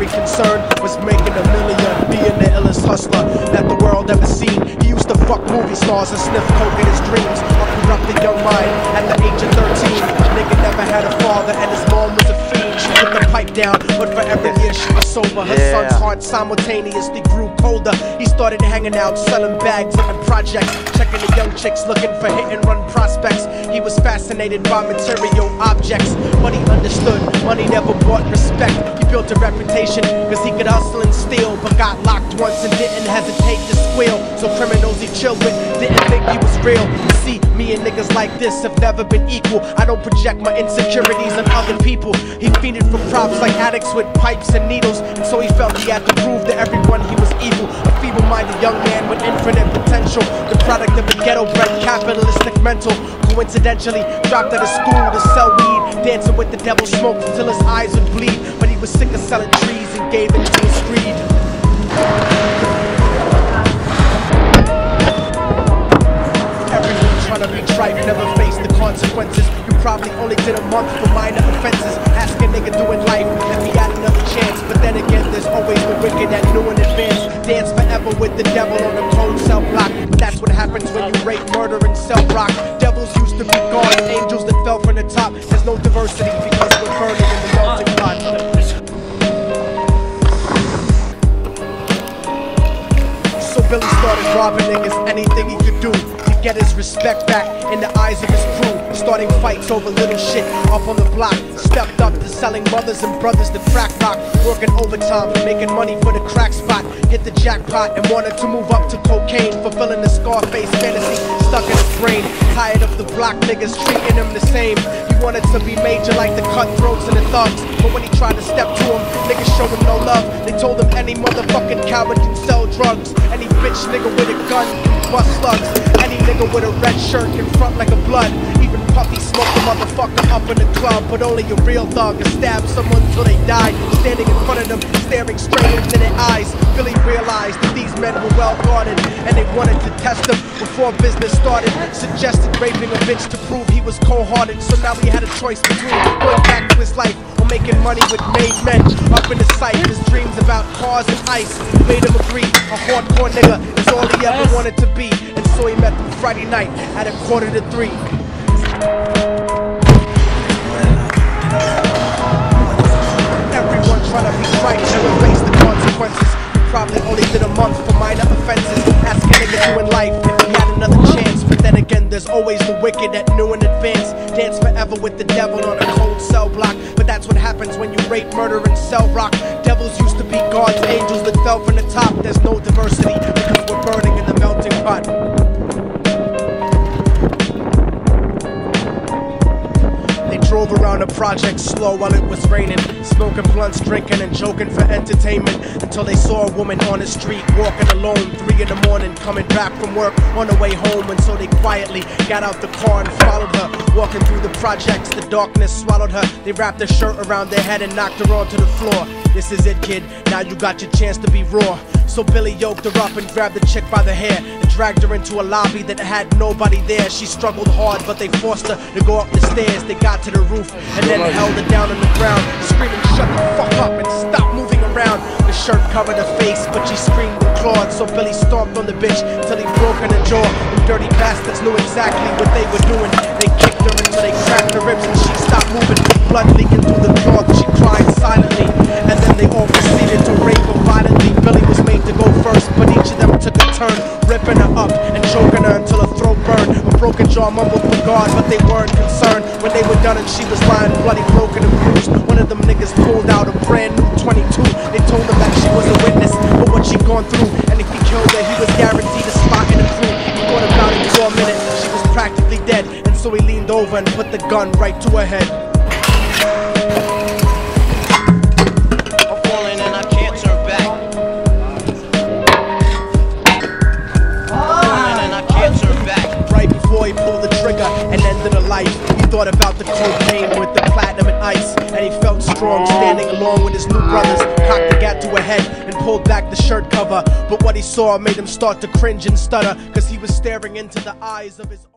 primary concern was making a million, being the illest hustler that the world ever seen. He used to fuck movie stars and sniff coke in his dreams. A corrupted young mind at the age of 13. Nigga never had a father and his mom was a fiend. She put the pipe down, but for every year she was sober. Her son's heart simultaneously grew colder. He started hanging out, selling bags in the projects, checking the young chicks looking for hit and run prospects. He was fascinated by material objects, but he understood money never brought respect. He built a reputation cause he could hustle and steal, but got locked once and didn't hesitate to squeal. So criminals he chilled with didn't think he was real. You see, me and niggas like this have never been equal. I don't project my insecurities on other people. He fiended for props like addicts with pipes and needles, and so he felt he had to prove to everyone he was evil. A feeble-minded young man with infinite potential, the product of a ghetto-bred capitalistic mental. Coincidentally, dropped out of school to sell weed, dancing with the devil, smoked until his eyes would bleed. But he was sick of selling trees and gave in to his greed. Everyone trying to be trite never faced the consequences. You probably only did a month for minor offenses. Ask a nigga doing life if he had another chance. But then again, there's always the wicked that knew in advance. Dance forever with the devil on a cold cell block. But that's what happens when you rape, murder, and sell rock. Devils used to be gods, angels that fell from the top. There's no diversity because we're burning in the melting pot. So Billy started robbing niggas, anything he could do to get his respect back in the eyes of his crew. Starting fights over little shit up on the block. Stepped up to selling mothers and brothers the crack rock. Working overtime, making money for the crack spot. Hit the jackpot and wanted to move up to cocaine, fulfilling the Scarface fantasy stuck in his brain. Tired of the block niggas treating him the same. He wanted to be major like the cutthroats and the thugs. But when he tried to step to him, niggas showed him no love. They told him any motherfucking coward can sell drugs. Any bitch nigga with a gun can bust slugs. Any nigga with a red shirt can front like a blood. Even Puffy smoked the motherfucker up in the club. But only a real thug can stab someone till they die. Standing in front of them, staring straight into their eyes. Billy realized that these men were well guarded, and they wanted to test him before business started. Suggested raping a bitch to prove he was cold-hearted. So now he had a choice between going back to his life or making money with made men. Up in the sight, his dreams about cars and ice made him agree. A hardcore nigga is all he ever wanted to be. And so he met them Friday night at 2:45. Everyone trying to be right, never face the consequences. You probably only did a month for minor offenses. Ask a nigga doing life if he had another chance. But then again, there's always the wicked that knew in advance. Dance forever with the devil on a cold cell block. But that's what happens when you rape, murder, and sell rock. Devils used to be gods, angels that fell from the top. There's no diversity because we're burning in the melting pot. Drove around the project slow while it was raining, smoking blunts, drinking and joking for entertainment, until they saw a woman on the street walking alone, 3 in the morning, coming back from work on the way home. And so they quietly got out the car and followed her. Walking through the projects, the darkness swallowed her. They wrapped her shirt around their head and knocked her onto the floor. This is it, kid, now you got your chance to be raw. So Billy yoked her up and grabbed the chick by the hair and dragged her into a lobby that had nobody there. She struggled hard, but they forced her to go up the stairs. They got to the roof and then held her down on the ground, screaming, "Shut the fuck up and stop moving around." The shirt covered her face, but she screamed and clawed. So Billy stomped on the bitch till he broke in her jaw. The dirty bastards knew exactly what they were doing. They kicked her until they cracked her ribs and she stopped moving. Blood leaking through the cloth, she cried silently. And then they all proceeded to rape her violently. Billy was made to go first, but each of them took a turn, ripping her up and choking her until her throat burned. A broken jaw mumbled for God, but they weren't concerned. When they were done and she was lying bloody, broken and bruised, one of them niggas pulled out a brand new 22. They told him that she was a witness for what she'd gone through, and if he killed her, he was guaranteed a spot in the crew. He thought about it for a minute, she was practically dead, and so he leaned over and put the gun right to her head. He pulled the trigger and ended her life. He thought about the cocaine with the platinum and ice, and he felt strong standing along with his new brothers. Cocked the gat to her head and pulled back the shirt cover, but what he saw made him start to cringe and stutter, cause he was staring into the eyes of his